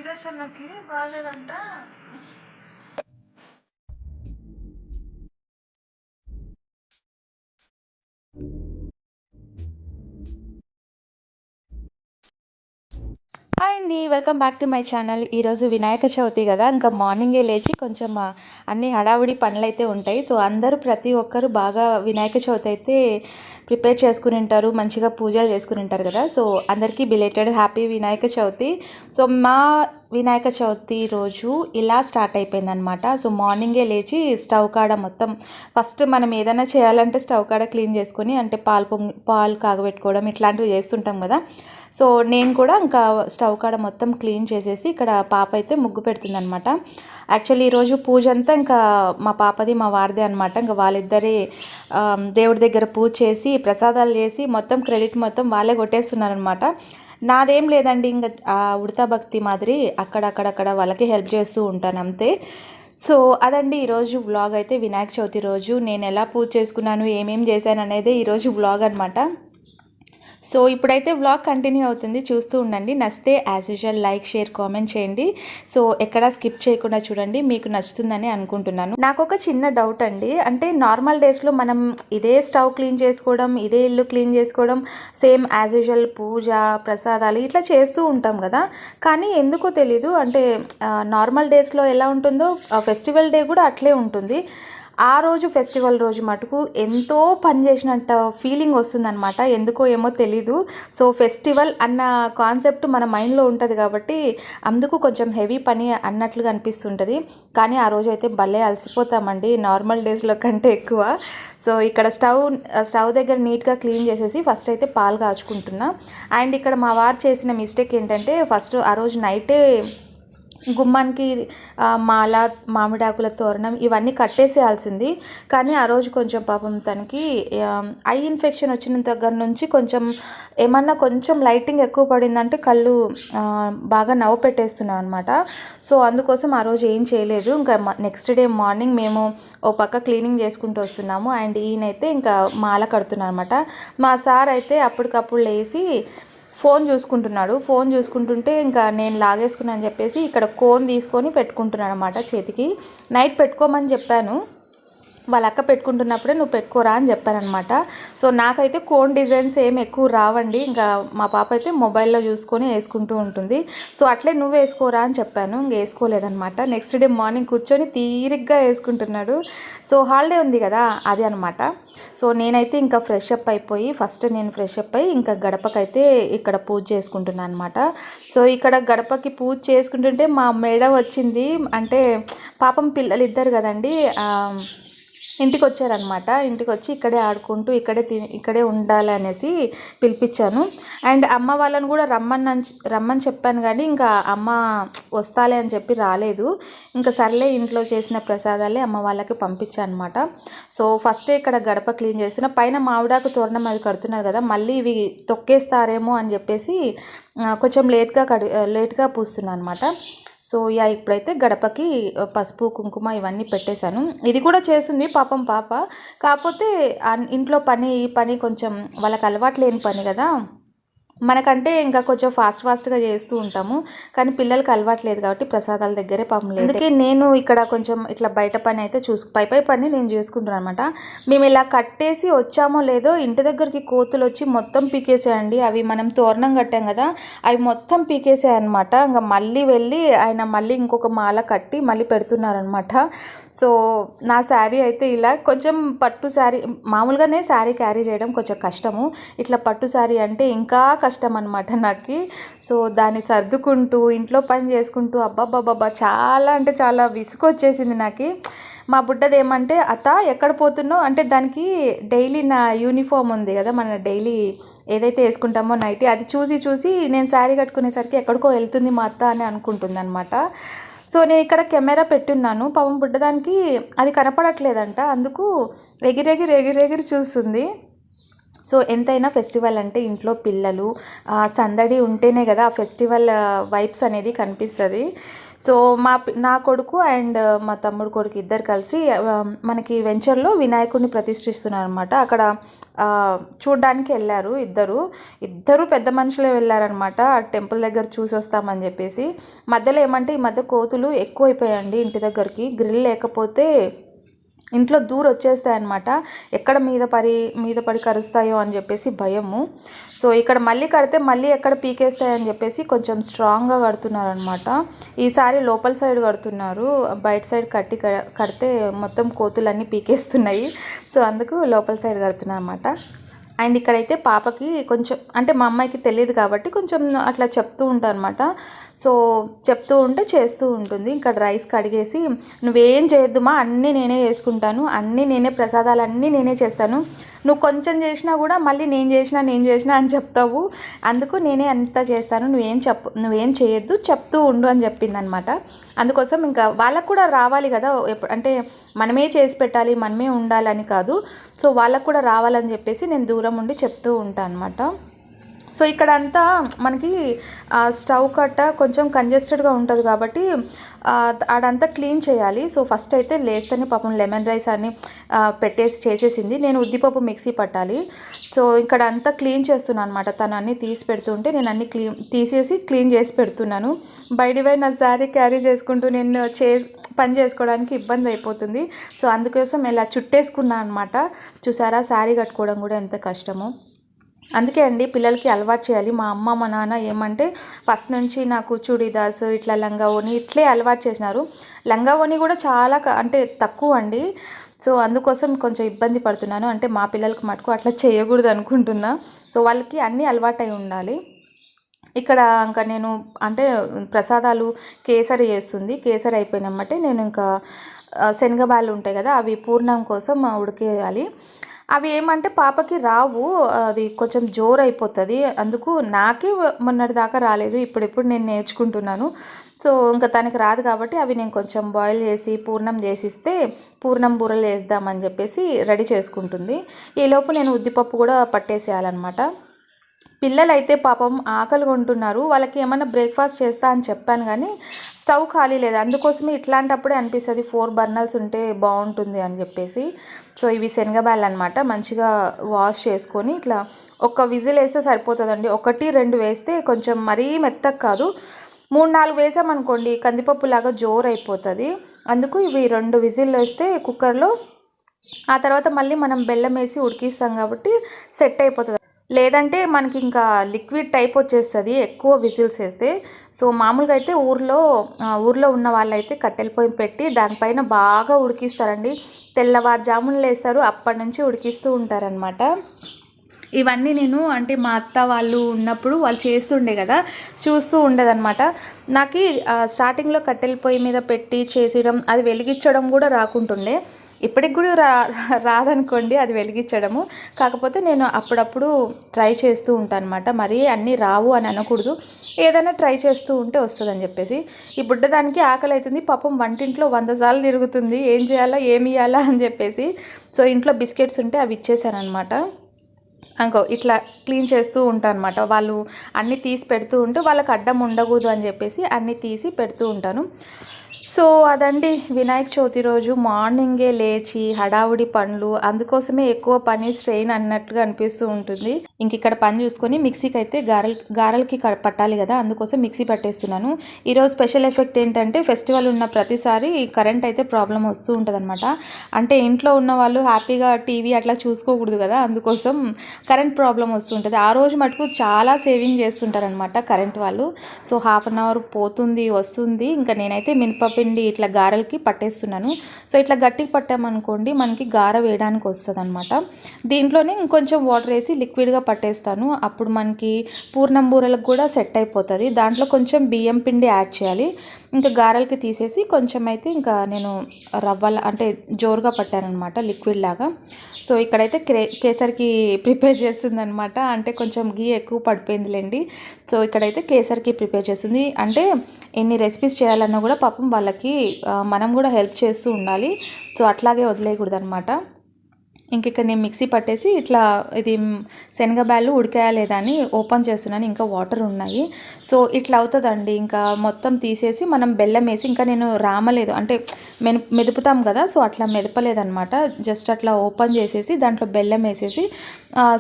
విదేశాలకి బాగాలేదంట. హాయ్ అండి. Welcome back to my channel. ఈరోజు వినాయక చవితి కదా, ఇంకా మార్నింగే లేచి కొంచెం అన్ని హడావుడి పనులైతే ఉంటాయి. సో అందరూ ప్రతి ఒక్కరు బాగా వినాయక చవితి అయితే ప్రిపేర్ చేసుకుని ఉంటారు, మంచిగా పూజలు చేసుకుని ఉంటారు కదా. సో అందరికీ belated happy Vinayaka Chavithi. So మా వినాయక చవితి రోజు ఇలా స్టార్ట్ అయిపోయిందనమాట. సో మార్నింగే లేచి స్టవ్ కాడ మొత్తం ఫస్ట్ మనం ఏదైనా చేయాలంటే స్టవ్ కాడ క్లీన్ చేసుకొని, అంటే పాలు కాగబెట్టుకోవడం ఇట్లాంటివి చేస్తుంటాం కదా. సో నేను కూడా ఇంకా స్టవ్ కాడ మొత్తం క్లీన్ చేసేసి ఇక్కడ పాప అయితే ముగ్గు పెడుతుంది అనమాట. యాక్చువల్లీ ఈరోజు పూజ అంతా ఇంకా మా పాపది మా వారిదే అనమాట. ఇంకా వాళ్ళిద్దరే దేవుడి దగ్గర పూజ చేసి ప్రసాదాలు చేసి మొత్తం క్రెడిట్ మొత్తం వాళ్ళే కొట్టేస్తున్నారనమాట. నాదేం లేదండి, ఇంకా ఉడతా భక్తి మాదిరి అక్కడక్కడక్కడ వాళ్ళకి హెల్ప్ చేస్తూ ఉంటాను అంతే. సో అదండి ఈరోజు వ్లాగ్ అయితే. వినాయక చవితి రోజు నేను ఎలా పూజ చేసుకున్నాను, ఏమేం చేశాను అనేది ఈరోజు వ్లాగ్ అనమాట. సో ఇప్పుడైతే వ్లాగ్ కంటిన్యూ అవుతుంది, చూస్తూ ఉండండి. నచ్చితే as usual like, share, comment చేయండి. సో ఎక్కడా స్కిప్ చేయకుండా చూడండి, మీకు నచ్చుతుందని అనుకుంటున్నాను. నాకు ఒక చిన్న డౌట్ అండి, అంటే నార్మల్ డేస్లో మనం ఇదే స్టవ్ క్లీన్ చేసుకోవడం, ఇదే ఇల్లు క్లీన్ చేసుకోవడం, సేమ్ యాజ్ యూజువల్ పూజ ప్రసాదాలు ఇట్లా చేస్తూ ఉంటాం కదా. కానీ ఎందుకో తెలీదు, అంటే నార్మల్ డేస్లో ఎలా ఉంటుందో ఫెస్టివల్ డే కూడా అట్లే ఉంటుంది. ఆ రోజు ఫెస్టివల్ రోజు మటుకు ఎంతో పని చేసినట్టు ఫీలింగ్ వస్తుందన్నమాట. ఎందుకో ఏమో తెలీదు. సో ఫెస్టివల్ అన్న కాన్సెప్ట్ మన మైండ్లో ఉంటుంది కాబట్టి అందుకు కొంచెం హెవీ పని అన్నట్లుగా అనిపిస్తుంటుంది. కానీ ఆ రోజు అయితే భలే అలసిపోతామండి, నార్మల్ డేస్లో కంటే ఎక్కువ. సో ఇక్కడ స్టవ్ దగ్గర నీట్గా క్లీన్ చేసేసి ఫస్ట్ అయితే పాలు కాచుకుంటున్నా. అండ్ ఇక్కడ మా వారు చేసిన మిస్టేక్ ఏంటంటే, ఫస్ట్ ఆ రోజు నైటే గుమ్మానికి మాల, మామిడాకుల తోరణం ఇవన్నీ కట్టేసేయాల్సింది. కానీ ఆ రోజు కొంచెం పాపం తనకి ఐ ఇన్ఫెక్షన్ వచ్చిన దగ్గర నుంచి ఏమన్నా కొంచెం లైటింగ్ ఎక్కువ పడిందంటే కళ్ళు బాగా నవ్వు పెట్టేస్తున్నాం అనమాట. సో అందుకోసం ఆ రోజు ఏం చేయలేదు. ఇంకా నెక్స్ట్ డే మార్నింగ్ మేము ఓ పక్క క్లీనింగ్ చేసుకుంటూ వస్తున్నాము. అండ్ ఈయనైతే ఇంకా మాల కడుతున్నాను అనమాట. మా సార్ అయితే అప్పటికప్పుడు లేచి ఫోన్ చూసుకుంటున్నాడు. ఫోన్ చూసుకుంటుంటే ఇంకా నేను లాగేసుకున్నాను అని చెప్పేసి ఇక్కడ కోన్ తీసుకొని పెట్టుకుంటున్నాను అనమాట చేతికి. నైట్ పెట్టుకోమని చెప్పాను, వాళ్ళ అక్క పెట్టుకుంటున్నప్పుడే నువ్వు పెట్టుకోరా అని చెప్పారనమాట. సో నాకైతే కోన్ డిజైన్స్ ఏం ఎక్కువ రావండి, ఇంకా మా పాప అయితే మొబైల్లో చూసుకొని వేసుకుంటూ ఉంటుంది. సో అట్లే నువ్వు వేసుకోరా అని చెప్పాను, ఇంక వేసుకోలేదనమాట. నెక్స్ట్ డే మార్నింగ్ కూర్చొని తీరిగ్గా వేసుకుంటున్నాడు. సో హాలిడే ఉంది కదా అది అనమాట. సో నేనైతే ఇంకా ఫ్రెష్ అప్ అయిపోయి ఇంకా గడపకైతే ఇక్కడ పూజ చేసుకుంటున్నాను అనమాట. సో ఇక్కడ గడపకి పూజ చేసుకుంటుంటే మా మేడం వచ్చింది. అంటే పాపం పిల్లలు ఇద్దరు కదండి, ఇంటికి వచ్చారనమాట. ఇంటికి వచ్చి ఇక్కడే ఆడుకుంటూ ఇక్కడే ఉండాలి అనేసి పిలిపించాను. అండ్ అమ్మ వాళ్ళని కూడా రమ్మని చెప్పాను, కానీ ఇంకా అమ్మ వస్తాలే అని చెప్పి రాలేదు. ఇంకా సర్లే ఇంట్లో చేసిన ప్రసాదాలే అమ్మ వాళ్ళకి పంపించాను అనమాట. సో ఫస్టే ఇక్కడ గడప క్లీన్ చేసిన, పైన మామిడాకు తోరణం అవి కడుతున్నారు కదా, మళ్ళీ ఇవి తొక్కేస్తారేమో అని చెప్పేసి కొంచెం లేట్గా పూస్తున్నాను అనమాట. సో ఇప్పుడైతే గడపకి పసుపు కుంకుమ ఇవన్నీ పెట్టేశాను. ఇది కూడా చేస్తుంది పాపం పాప, కాకపోతే ఇంట్లో పని ఈ పని కొంచెం వాళ్ళకి అలవాటు లేని పని కదా. మనకంటే ఇంకా కొంచెం ఫాస్ట్గా చేస్తూ ఉంటాము, కానీ పిల్లలకి అలవాట్లేదు కాబట్టి ప్రసాదాల దగ్గరే పాపం లేదు. అందుకే నేను ఇక్కడ కొంచెం ఇట్లా బయట పని అయితే పై పని నేను చేసుకుంటున్నాను అనమాట. మేము ఇలా కట్టేసి వచ్చామో లేదో ఇంటి దగ్గరికి కోతులు వచ్చి మొత్తం పీకేసాయండి. అవి మనం తోరణం కట్టాం కదా, అవి మొత్తం పీకేసాయన్నమాట. ఇంకా మళ్ళీ వెళ్ళి ఆయన మళ్ళీ ఇంకొక మాల కట్టి మళ్ళీ పెడుతున్నారనమాట. సో నా శారీ అయితే ఇలా కొంచెం పట్టు శారీ, మామూలుగానే శారీ క్యారీ చేయడం కొంచెం కష్టము, ఇట్లా పట్టు శారీ అంటే ఇంకా కష్టం అనమాట నాకు. సో దాన్ని సర్దుకుంటూ ఇంట్లో పని చేసుకుంటూ అబ్బాబ్బాబ్బా చాలా అంటే చాలా విసుగు వచ్చేసింది నాకు. మా బుడ్డది ఏమంటే, అత్త ఎక్కడ పోతున్నావు అంటే, దానికి డైలీ నా యూనిఫామ్ ఉంది కదా, మన డైలీ ఏదైతే వేసుకుంటామో నైటీ, అది చూసి నేను శారీ కట్టుకునేసరికి ఎక్కడికో వెళ్తుంది మా అత్త అని అనుకుంటుంది అనమాట. సో నేను ఇక్కడ కెమెరా పెట్టున్నాను, పాపం బుడ్డదానికి అది కనపడట్లేదంట, అందుకు ఎగిరెగిరి చూస్తుంది. సో ఎంతైనా ఫెస్టివల్ అంటే ఇంట్లో పిల్లలు సందడి ఉంటేనే కదా ఆ ఫెస్టివల్ వైబ్స్ అనేది కనిపిస్తుంది. సో నా కొడుకు అండ్ మా తమ్ముడు కొడుకు ఇద్దరు కలిసి మనకి వెంచర్లో వినాయకుడిని ప్రతిష్ఠిస్తున్నారు అనమాట. అక్కడ చూడ్డానికి వెళ్ళారు. ఇద్దరు పెద్ద మనుషులే వెళ్ళారనమాట. ఆ టెంపుల్ దగ్గర చూసి వస్తామని చెప్పేసి. మధ్యలో ఏమంటే ఈ మధ్య కోతులు ఎక్కువైపోయాయండి ఇంటి దగ్గరికి. గ్రిల్ లేకపోతే ఇంట్లో దూరం వచ్చేస్తాయన్నమాట. ఎక్కడ మీద పడి కరుస్తాయో అని చెప్పేసి భయము. సో ఇక్కడ మళ్ళీ కడితే మళ్ళీ ఎక్కడ పీకేస్తాయని చెప్పేసి కొంచెం స్ట్రాంగ్గా కడుతున్నారనమాట. ఈసారి లోపల సైడ్ కడుతున్నారు. బయట సైడ్ కడితే మొత్తం కోతులన్నీ పీకేస్తున్నాయి. సో అందుకు లోపల సైడ్ కడుతున్నారు అనమాట. అండ్ ఇక్కడైతే పాపకి కొంచెం అంటే మా అమ్మాయికి తెలియదు కాబట్టి కొంచెం అట్లా చెప్తూ ఉంటాను అనమాట. సో చెప్తూ ఉంటే చేస్తూ ఉంటుంది. ఇక్కడ రైస్ కడిగేసి నువ్వేం చేయొద్దుమా, అన్నీ నేనే చేసుకుంటాను, అన్నీ నేనే ప్రసాదాలన్నీ నేనే చేస్తాను, నువ్వు కొంచెం చేసినా కూడా మళ్ళీ నేను చేసినా అని చెప్తావు, అందుకు నేనే అంతా చేస్తాను, నువ్వేం చేయొద్దు, చెప్తూ ఉండు అని చెప్పింది అనమాట. అందుకోసం ఇంకా వాళ్ళకు కూడా రావాలి కదా, అంటే మనమే చేసి పెట్టాలి, మనమే ఉండాలని కాదు. సో వాళ్ళకు కూడా రావాలని చెప్పేసి నేను దూరం ఉండి చెప్తూ ఉంటాను అనమాట. సో ఇక్కడ అంతా మనకి స్టవ్ కట్ట కొంచెం కంజెస్టెడ్గా ఉంటుంది కాబట్టి ఆడంతా క్లీన్ చేయాలి. సో ఫస్ట్ అయితే లేస్తేనే పాపం లెమన్ రైస్ అని చేసేసింది. నేను ఉద్దిపప్పు మిక్సీ పట్టాలి. సో ఇక్కడ అంతా క్లీన్ చేస్తున్నాను అనమాట. తను అన్నీ తీసి పెడుతుంటే నేను అన్నీ తీసేసి క్లీన్ చేసి పెడుతున్నాను. బయట నా శారీ క్యారీ చేసుకుంటూ నేను పని చేసుకోవడానికి ఇబ్బంది అయిపోతుంది. సో అందుకోసం ఇలా చుట్టేసుకున్నాను అనమాట. చూసారా శారీ కట్టుకోవడం కూడా ఎంత కష్టమో. అందుకే అండి పిల్లలకి అలవాటు చేయాలి. మా అమ్మ మా నాన్న ఏమంటే ఫస్ట్ నుంచి నాకు చుడీదార్స్ ఇట్లా లంగా ఓని ఇట్లే అలవాటు చేసినారు. లంగా ఓని కూడా చాలా అంటే తక్కువ అండి. సో అందుకోసం కొంచెం ఇబ్బంది పడుతున్నాను. అంటే మా పిల్లలకి మటుకు అట్లా చేయకూడదు అనుకుంటున్నా. సో వాళ్ళకి అన్నీ అలవాటు అయి ఉండాలి. ఇక్కడ ఇంకా నేను అంటే ప్రసాదాలు కేసరి చేస్తుంది. కేసరి అయిపోయినమ్మటే నేను ఇంకా శనగబాళ్ళు ఉంటాయి కదా, అవి పూర్ణం కోసం ఉడికేయాలి. అవి ఏమంటే పాపకి రావు, అది కొంచెం జోరు అయిపోతుంది. అందుకు నాకే మొన్నటి దాకా రాలేదు, ఇప్పుడిప్పుడు నేను నేర్చుకుంటున్నాను. సో ఇంకా తనకి రాదు కాబట్టి అవి నేను కొంచెం బాయిల్ చేసి పూర్ణం చేసిస్తే పూర్ణం బూరలు వేద్దామని చెప్పేసి రెడీ చేసుకుంటుంది. ఈలోపు నేను ఉద్దిపప్పు కూడా పట్టేసేయాలన్నమాట. పిల్లలైతే పాపం ఆకలిగా ఉంటున్నారు. వాళ్ళకి ఏమైనా బ్రేక్ఫాస్ట్ చేస్తా అని చెప్పాను కానీ స్టవ్ ఖాళీ లేదు. అందుకోసమే ఇట్లాంటప్పుడే అనిపిస్తుంది 4 బర్నర్స్ ఉంటే బాగుంటుంది అని చెప్పేసి. సో ఇవి శనగబాళ్ళు అనమాట. మంచిగా వాష్ చేసుకొని ఇట్లా ఒక విజిల్ వేస్తే సరిపోతుందండి. 1-2 వేస్తే కొంచెం మరీ మెత్తగా కాదు, 3-4 వేసామనుకోండి కందిపప్పు లాగా జోరు అయిపోతుంది. అందుకు ఇవి 2 విజిల్ వేస్తే కుక్కర్లో, ఆ తర్వాత మళ్ళీ మనం బెల్లం వేసి ఉడికిస్తాం కాబట్టి సెట్ అయిపోతుంది. లేదంటే మనకి ఇంకా లిక్విడ్ టైప్ వచ్చేస్తుంది ఎక్కువ విజిల్స్ వేస్తే. సో మామూలుగా అయితే ఊర్లో ఉన్న వాళ్ళైతే కట్టెల పొయ్యి పెట్టి దానిపైన బాగా ఉడికిస్తారండి. తెల్లవారుజామున లేస్తారు, అప్పటి నుంచి ఉడికిస్తూ ఉంటారనమాట. ఇవన్నీ నేను అంటే మా అత్త వాళ్ళు ఉన్నప్పుడు వాళ్ళు చేస్తుండే కదా, చూస్తూ ఉండేదన్నమాట. నాకు స్టార్టింగ్లో కట్టెల పొయ్యి మీద పెట్టి చేసేయడం, అది వెలిగించడం కూడా రాకుంటుండే. ఇప్పటికి కూడా రాదనుకోండి అది వెలిగించడము. కాకపోతే నేను అప్పుడప్పుడు ట్రై చేస్తూ ఉంటాను అనమాట. మరీ అన్నీ రావు అని అనకూడదు, ఏదైనా ట్రై చేస్తూ ఉంటే వస్తుందని చెప్పేసి. ఈ బుడ్డదానికి ఆకలి అవుతుంది పాపం, వంటింట్లో 100 సార్లు తిరుగుతుంది ఏం చేయాలా ఏమి ఇవ్వాలా అని చెప్పేసి. సో ఇంట్లో బిస్కెట్స్ ఉంటే అవి ఇచ్చేసాను అనమాట. ఇట్లా క్లీన్ చేస్తూ ఉంటాను అనమాట. వాళ్ళు అన్నీ తీసి పెడుతూ ఉంటే వాళ్ళకి అడ్డం ఉండకూడదు అని చెప్పేసి అన్నీ తీసి పెడుతూ ఉంటాను. సో అదండి వినాయక చవితి రోజు మార్నింగే లేచి హడావుడి పనులు, అందుకోసమే ఎక్కువ పని స్ట్రెయిన్ అన్నట్టుగా అనిపిస్తూ ఉంటుంది. ఇంక ఇక్కడ పని చూసుకొని మిక్సీకి అయితే గారెలకి పట్టాలి కదా, అందుకోసం మిక్సీ పట్టేస్తున్నాను. ఈరోజు స్పెషల్ ఎఫెక్ట్ ఏంటంటే ఫెస్టివల్ ఉన్న ప్రతిసారి కరెంట్ అయితే ప్రాబ్లం వస్తూ ఉంటుంది అనమాట. అంటే ఇంట్లో ఉన్న వాళ్ళు హ్యాపీగా టీవీ అట్లా చూసుకోకూడదు కదా, అందుకోసం కరెంట్ ప్రాబ్లం వస్తుంటుంది. ఆ రోజు మటుకు చాలా సేవింగ్ చేస్తుంటారనమాట కరెంట్ వాళ్ళు. సో 1/2 అవర్ పోతుంది వస్తుంది. ఇంకా నేనైతే మినపప్పు పిండి ఇట్లా గారెలకి పట్టేస్తున్నాను. సో ఇట్లా గట్టిగా పట్టామనుకోండి మనకి గారె వేయడానికి వస్తుంది అనమాట. దీంట్లోనే ఇంకొంచెం వాటర్ వేసి లిక్విడ్గా పట్టేస్తాను, అప్పుడు మనకి పూర్ణం బూరెలకు కూడా సెట్ అయిపోతుంది. దాంట్లో కొంచెం బియ్యం పిండి యాడ్ చేయాలి. ఇంకా గారెలకి తీసేసి కొంచెం అయితే ఇంకా నేను రవ్వల అంటే జోరుగా పట్టానమాట లిక్విడ్ లాగా. సో ఇక్కడైతే కేసరికి ప్రిపేర్ చేస్తుందనమాట. అంటే కొంచెం గీ ఎక్కువ పడిపోయిందిలేండి. సో ఇక్కడైతే కేసరికి ప్రిపేర్ చేస్తుంది. అంటే ఎన్ని రెసిపీస్ చేయాలన్నా కూడా పాపం వాళ్ళకి మనం కూడా హెల్ప్ చేస్తూ ఉండాలి. సో అట్లాగే వదిలేయకూడదు అనమాట. ఇంక ఇక్కడ నేను మిక్సీ పట్టేసి ఇట్లా ఇది శనగబ్యాళ్ళు ఉడికాయా లేదా అని ఓపెన్ చేస్తున్నాను. ఇంకా వాటర్ ఉన్నాయి. సో ఇట్లా అవుతుందండి. ఇంకా మొత్తం తీసేసి మనం బెల్లం వేసి, ఇంకా నేను రామలేదు అంటే మెదుపుతాం కదా, సో అట్లా మెదపలేదనమాట. జస్ట్ అట్లా ఓపెన్ చేసేసి దాంట్లో బెల్లం వేసేసి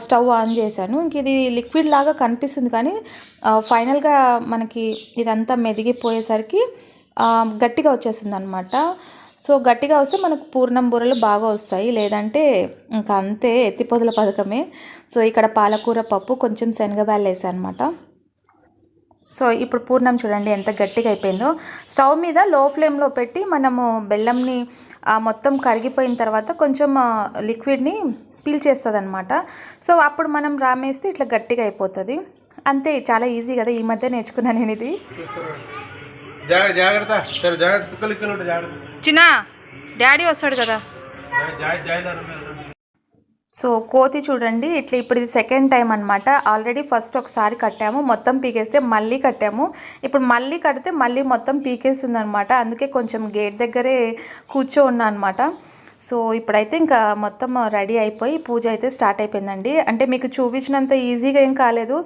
స్టవ్ ఆన్ చేశాను. ఇంక ఇది లిక్విడ్ లాగా కనిపిస్తుంది కానీ ఫైనల్గా మనకి ఇదంతా మెదిగిపోయేసరికి గట్టిగా వచ్చేస్తుంది అనమాట. సో గట్టిగా వస్తే మనకు పూర్ణం బూరెలు బాగా వస్తాయి, లేదంటే ఇంకా అంతే ఎత్తిపోతుల పథకమే. సో ఇక్కడ పాలకూర పప్పు కొంచెం శనగబ్యాళ్ళు వేసాను అనమాట. సో ఇప్పుడు పూర్ణం చూడండి ఎంత గట్టిగా అయిపోయిందో. స్టవ్ మీద లో ఫ్లేమ్లో పెట్టి మనము బెల్లంని మొత్తం కరిగిపోయిన తర్వాత కొంచెం లిక్విడ్ని పీల్చేస్తుంది అనమాట. సో అప్పుడు మనం రామేస్తే ఇట్లా గట్టిగా అయిపోతుంది. అంతే, చాలా ఈజీ కదా. ఈ మధ్య నేర్చుకున్నాను నేను ఇది. చిన్న డాడీ వస్తాడు కదా. సో కోతి చూడండి ఇట్లా ఇప్పుడు ఇది సెకండ్ టైం అనమాట. ఆల్రెడీ ఫస్ట్ ఒకసారి కట్టాము, మొత్తం పీకేస్తే మళ్ళీ కట్టాము. ఇప్పుడు మళ్ళీ కడితే మళ్ళీ మొత్తం పీకేస్తుంది అనమాట. అందుకే కొంచెం గేట్ దగ్గరే కూర్చో ఉన్నా అనమాట. సో ఇప్పుడైతే ఇంకా మొత్తం రెడీ అయిపోయి పూజ అయితే స్టార్ట్ అయిపోయిందండి. అంటే మీకు చూపించినంత ఈజీగా ఏం కాలేదు.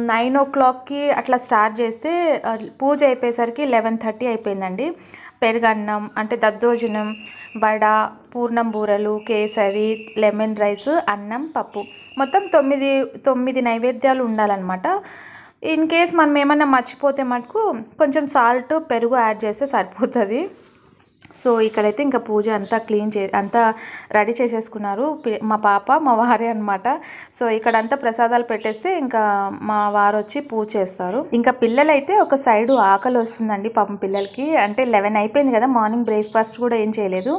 9 o'clockకి అట్లా స్టార్ట్ చేస్తే పూజ అయిపోయేసరికి 11:30 అయిపోయిందండి. పెరుగన్నం అంటే దద్దోజనం, వడ, పూర్ణం బూరలు, కేసరి, లెమన్ రైస్, అన్నం, పప్పు, మొత్తం 9 నైవేద్యాలు ఉండాలన్నమాట. ఇన్ కేస్ మనం ఏమన్నా మర్చిపోతే మటుకు కొంచెం సాల్ట్, పెరుగు యాడ్ చేస్తే సరిపోతుంది. సో ఇక్కడైతే ఇంకా పూజ అంతా అంతా రెడీ చేసేసుకున్నారు మా పాప, మా వారే అనమాట. సో ఇక్కడంతా ప్రసాదాలు పెట్టేస్తే ఇంకా మా వారు వచ్చి పూజ చేస్తారు. ఇంకా పిల్లలైతే ఒక సైడు ఆకలి వస్తుందండి పాపం పిల్లలకి. అంటే 11 అయిపోయింది కదా, మార్నింగ్ బ్రేక్ఫాస్ట్ కూడా ఏం చేయలేదు.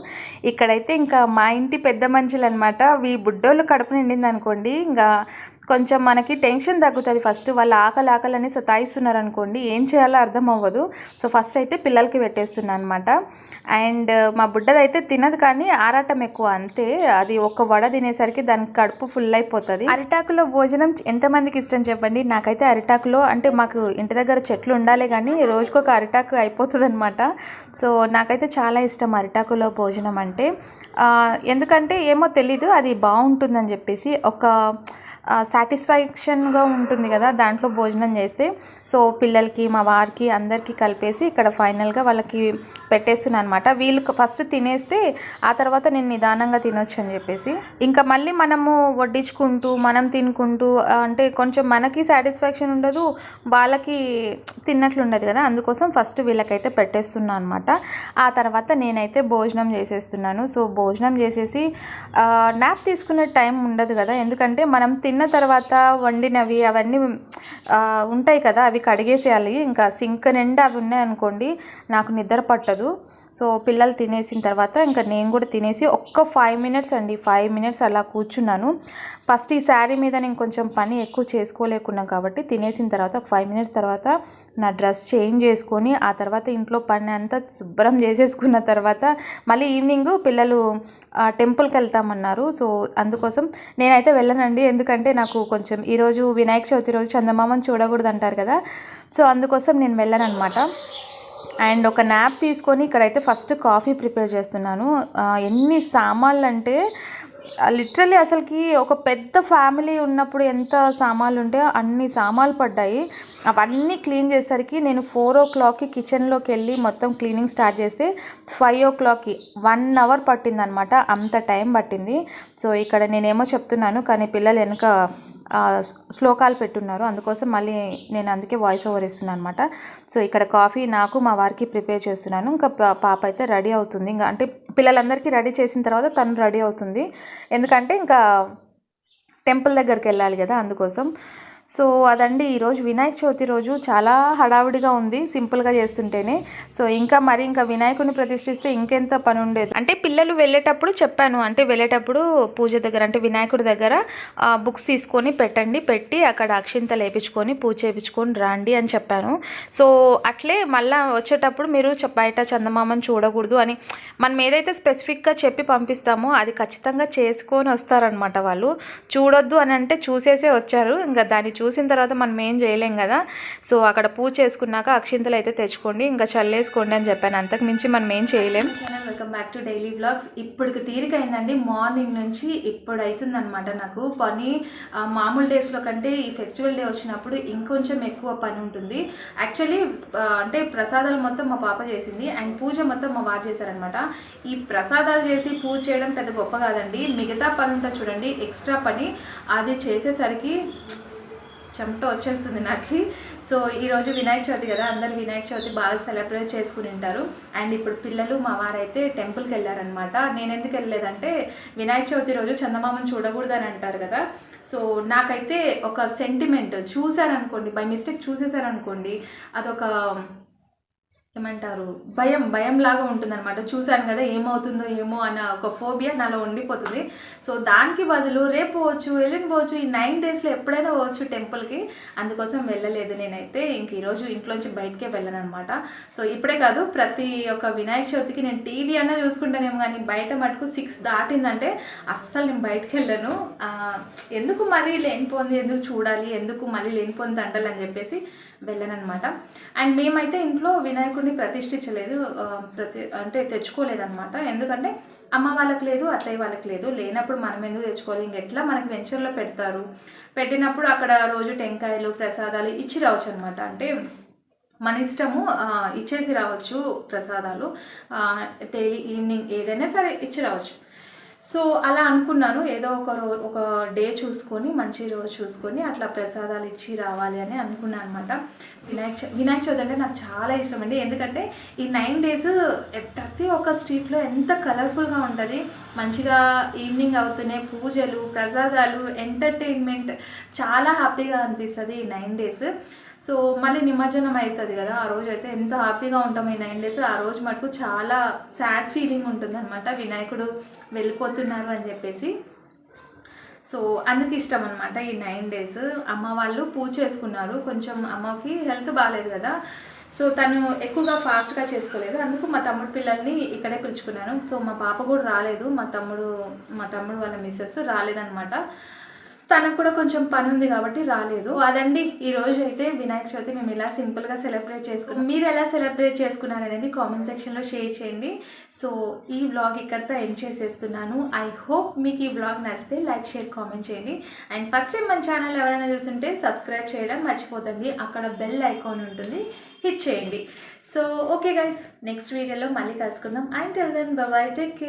ఇక్కడైతే ఇంకా మా ఇంటి పెద్ద మనుషులు అనమాట. ఈ బుడ్డోళ్ళు కడుపు నిండింది అనుకోండి, ఇంకా కొంచెం మనకి టెన్షన్ తగ్గుతుంది. ఫస్ట్ వాళ్ళు ఆకలి సతాయిస్తున్నారు అనుకోండి, ఏం చేయాలో అర్థం అవ్వదు. సో ఫస్ట్ అయితే పిల్లలకి పెట్టేస్తున్నాను అనమాట. అండ్ మా బుడ్డదైతే తినదు కానీ ఆరాటం ఎక్కువ, అంతే. అది ఒక వడ తినేసరికి దానికి కడుపు ఫుల్ అయిపోతుంది. అరిటాకులో భోజనం ఎంతమందికి ఇష్టం చెప్పండి. నాకైతే అరిటాకులో అంటే మాకు ఇంటి దగ్గర చెట్లు ఉండాలి కానీ రోజుకొక అరిటాకు అయిపోతుంది అనమాట. సో నాకైతే చాలా ఇష్టం అరిటాకులో భోజనం అంటే. ఎందుకంటే ఏమో తెలీదు, అది బాగుంటుందని చెప్పేసి ఒక సాటిస్ఫాక్షన్గా ఉంటుంది కదా దాంట్లో భోజనం చేస్తే. సో పిల్లలకి, మా వారికి, అందరికీ కలిపేసి ఇక్కడ ఫైనల్గా వాళ్ళకి పెట్టేస్తున్నాను అనమాట. వీళ్ళు ఫస్ట్ తినేస్తే ఆ తర్వాత నేను నిదానంగా తినొచ్చు అని చెప్పేసి. ఇంకా మళ్ళీ మనము వడ్డించుకుంటూ మనం తినుకుంటూ అంటే కొంచెం మనకి సాటిస్ఫాక్షన్ ఉండదు, వాళ్ళకి తిన్నట్లు ఉండదు కదా. అందుకోసం ఫస్ట్ వీళ్ళకైతే పెట్టేస్తున్నాను అనమాట. ఆ తర్వాత నేనైతే భోజనం చేసేస్తున్నాను. సో భోజనం చేసేసి నాప్ తీసుకునే టైం ఉండదు కదా, ఎందుకంటే మనం తిన్న తర్వాత వండినవి అవన్నీ ఉంటాయి కదా, అవి కడిగేసేయాలి. ఇంకా సింక్ నిండా అవి ఉన్నాయనుకోండి నాకు నిద్ర పట్టదు. సో పిల్లలు తినేసిన తర్వాత ఇంకా నేను కూడా తినేసి ఒక్క 5 minutes అండి, 5 minutes అలా కూర్చున్నాను. ఫస్ట్ ఈ శారీ మీద నేను కొంచెం పని ఎక్కువ చేసుకోలేకున్నాను కాబట్టి తినేసిన తర్వాత ఒక 5 minutes తర్వాత నా డ్రెస్ చేంజ్ చేసుకొని ఆ తర్వాత ఇంట్లో పని అంతా శుభ్రం చేసేసుకున్న తర్వాత మళ్ళీ ఈవినింగ్ పిల్లలు టెంపుల్కి వెళ్తామన్నారు. సో అందుకోసం నేనైతే వెళ్ళనండి, ఎందుకంటే నాకు కొంచెం ఈరోజు వినాయక చవితి రోజు చందమామని చూడకూడదు అంటారు కదా. సో అందుకోసం నేను వెళ్ళను అనమాట. అండ్ ఒక నాప్ తీసుకొని ఇక్కడైతే ఫస్ట్ కాఫీ ప్రిపేర్ చేస్తున్నాను. ఎన్ని సామాన్లు అంటే లిటరల్లీ అసలుకి ఒక పెద్ద ఫ్యామిలీ ఉన్నప్పుడు ఎంత సామాన్లు ఉంటే అన్ని సామాన్లు పడ్డాయి. అవన్నీ క్లీన్ చేసేసరికి నేను 4 o'clockకి కిచెన్లోకి వెళ్ళి మొత్తం క్లీనింగ్ స్టార్ట్ చేస్తే 5 o'clockకి 1 hour పట్టిందనమాట. అంత టైం పట్టింది. సో ఇక్కడ నేనేమో చెప్తున్నాను కానీ పిల్లలు వెనుక శ్లోకాలు పెట్టున్నారు, అందుకోసం మళ్ళీ నేను అందుకే వాయిస్ ఓవర్ ఇస్తున్నాను అనమాట. సో ఇక్కడ కాఫీ నాకు మా వారికి ప్రిపేర్ చేస్తున్నాను. ఇంకా పాప అయితే రెడీ అవుతుంది. ఇంకా అంటే పిల్లలందరికీ రెడీ చేసిన తర్వాత తను రెడీ అవుతుంది, ఎందుకంటే ఇంకా టెంపుల్ దగ్గరికి వెళ్ళాలి కదా అందుకోసం. సో అదండి ఈరోజు వినాయక చవితి రోజు చాలా హడావుడిగా ఉంది సింపుల్గా చేస్తుంటేనే. సో ఇంకా వినాయకుడిని ప్రతిష్ఠిస్తే ఇంకెంత పని ఉండేది. అంటే పిల్లలు వెళ్ళేటప్పుడు చెప్పాను, అంటే వెళ్ళేటప్పుడు పూజ దగ్గర అంటే వినాయకుడి దగ్గర బుక్స్ తీసుకొని పెట్టి అక్కడ అక్షింతలు వేయించుకొని పూజ చేయించుకొని రండి అని చెప్పాను. సో అట్లే మళ్ళీ వచ్చేటప్పుడు మీరు బయట చందమామని చూడకూడదు అని మనం ఏదైతే స్పెసిఫిక్గా చెప్పి పంపిస్తామో అది ఖచ్చితంగా చేసుకొని వస్తారనమాట వాళ్ళు. చూడొద్దు అని అంటే చూసేసే వచ్చారు, ఇంకా దాన్ని చూసిన తర్వాత మనం ఏం చేయలేం కదా. సో అక్కడ పూజ చేసుకున్నాక అక్షింతలు అయితే తెచ్చుకోండి, ఇంకా చల్లేసుకోండి అని చెప్పాను. అంతకు మించి మనం ఏం చేయలేం. Welcome back to daily vlogs. ఇప్పటికి తీరికైందండి, మార్నింగ్ నుంచి ఇప్పుడు అవుతుందన్నమాట నాకు పని. మామూలు డేస్లో కంటే ఈ ఫెస్టివల్ డే వచ్చినప్పుడు ఇంకొంచెం ఎక్కువ పని ఉంటుంది. యాక్చువల్లీ అంటే ప్రసాదాలు మొత్తం మా పాప చేసింది అండ్ పూజ మొత్తం మా వారు చేశారనమాట. ఈ ప్రసాదాలు చేసి పూజ చేయడం పెద్ద గొప్ప కాదండి, మిగతా పని ఉంటుంది చూడండి, ఎక్స్ట్రా పని, అది చేసేసరికి చెమట వచ్చేస్తుంది నాకు. సో ఈరోజు వినాయక చవితి కదా, అందరు వినాయక చవితి బాగా సెలబ్రేట్ చేసుకుని ఉంటారు. అండ్ ఇప్పుడు పిల్లలు మా వారైతే టెంపుల్కి వెళ్ళారనమాట. నేను ఎందుకు వెళ్ళలేదంటే వినాయక చవితి రోజు చందమామని చూడకూడదని అంటారు కదా. సో నాకైతే ఒక సెంటిమెంట్, చూశారనుకోండి బై మిస్టేక్ చూసేసారనుకోండి అదొక ఏమంటారు భయం లాగా ఉంటుందన్నమాట. చూశాను కదా ఏమవుతుందో ఏమో అన్న ఒక ఫోబియా నాలో ఉండిపోతుంది. సో దానికి బదులు రేపు పోవచ్చు, పోవచ్చు, ఈ 9 డేస్లో ఎప్పుడైనా పోవచ్చు టెంపుల్కి. అందుకోసం వెళ్ళలేదు నేనైతే. ఇంక ఈరోజు ఇంట్లోంచి బయటకే వెళ్ళను అనమాట. సో ఇప్పుడే కాదు, ప్రతి ఒక్క వినాయక చవితికి నేను టీవీ అన్నా చూసుకుంటానేమో, కానీ బయట మటుకు 6 దాటిందంటే అస్సలు నేను బయటకు వెళ్ళను. ఎందుకు మరీ లేనిపోంది ఎందుకు చూడాలి, ఎందుకు మళ్ళీ లేనిపోంది తంటలు అని చెప్పేసి వెళ్ళను అనమాట. అండ్ మేమైతే ఇంట్లో వినాయకుడిని ప్రతిష్ఠించలేదు, అంటే తెచ్చుకోలేదన్నమాట. ఎందుకంటే అమ్మ వాళ్ళకి లేదు, అత్తయ్య వాళ్ళకి లేదు, లేనప్పుడు మనం ఎందుకు తెచ్చుకోవాలి, ఇంకెట్లా మనకి వెంచర్లో పెడతారు, పెట్టినప్పుడు అక్కడ రోజు టెంకాయలు ప్రసాదాలు ఇచ్చి రావచ్చు అనమాట. అంటే మన ఇష్టము, ఇచ్చేసి రావచ్చు ప్రసాదాలు, డైలీ ఈవినింగ్ ఏదైనా సరే ఇచ్చి రావచ్చు. సో అలా అనుకున్నాను, ఏదో ఒక డే చూసుకొని మంచి రోజు చూసుకొని అట్లా ప్రసాదాలు ఇచ్చి రావాలి అని అనుకున్నాను అనమాట. వినాయక చవితి అంటే నాకు చాలా ఇష్టం అండి. ఎందుకంటే ఈ 9 డేస్ ప్రతి ఒక్క స్ట్రీట్లో ఎంత కలర్ఫుల్గా ఉంటుంది. మంచిగా ఈవినింగ్ అవుతూనే పూజలు, ప్రసాదాలు, ఎంటర్టైన్మెంట్, చాలా హ్యాపీగా అనిపిస్తుంది ఈ 9 డేస్. సో మళ్ళీ నిమజ్జనం అవుతుంది కదా, ఆ రోజు అయితే ఎంత హ్యాపీగా ఉంటాం ఈ 9 డేస్. ఆ రోజు మటుకు చాలా సాడ్ ఫీలింగ్ ఉంటుంది అనమాట, వినాయకుడు వెళ్ళిపోతున్నారు అని చెప్పేసి. సో అందుకు ఇష్టం అనమాట ఈ 9 డేస్. అమ్మ వాళ్ళు పూజ చేసుకున్నారు, కొంచెం అమ్మకి హెల్త్ బాగాలేదు కదా, సో తను ఎక్కువగా ఫాస్ట్గా చేసుకోలేదు. అందుకు మా తమ్ముడు పిల్లల్ని ఇక్కడే పిలుచుకున్నాను. సో మా పాప కూడా రాలేదు, మా తమ్ముడు వాళ్ళ మిస్సెస్ రాలేదనమాట. తనకు కూడా కొంచెం పని ఉంది కాబట్టి రాలేదు. అదండి ఈ రోజు అయితే వినాయక చవితి మేము ఇలా సింపుల్గా సెలబ్రేట్ చేసుకున్నాం. మీరు ఎలా సెలబ్రేట్ చేసుకున్నారు అనేది కామెంట్ సెక్షన్లో షేర్ చేయండి. సో ఈ వ్లాగ్ ఇక్కడితో ఎండ్ చేసేస్తున్నాను. ఐ హోప్ మీకు ఈ వ్లాగ్ నచ్చితే లైక్, షేర్, కామెంట్ చేయండి. అండ్ ఫస్ట్ టైం మన ఛానల్ ఎవరైనా చూస్తుంటే సబ్స్క్రైబ్ చేయడం మర్చిపోతండి, అక్కడ బెల్ ఐకాన్ ఉంటుంది, హిట్ చేయండి. సో ఓకే గైస్, నెక్స్ట్ వీడియోలో మళ్ళీ కలుసుకుందాం. And till then bye bye, take care.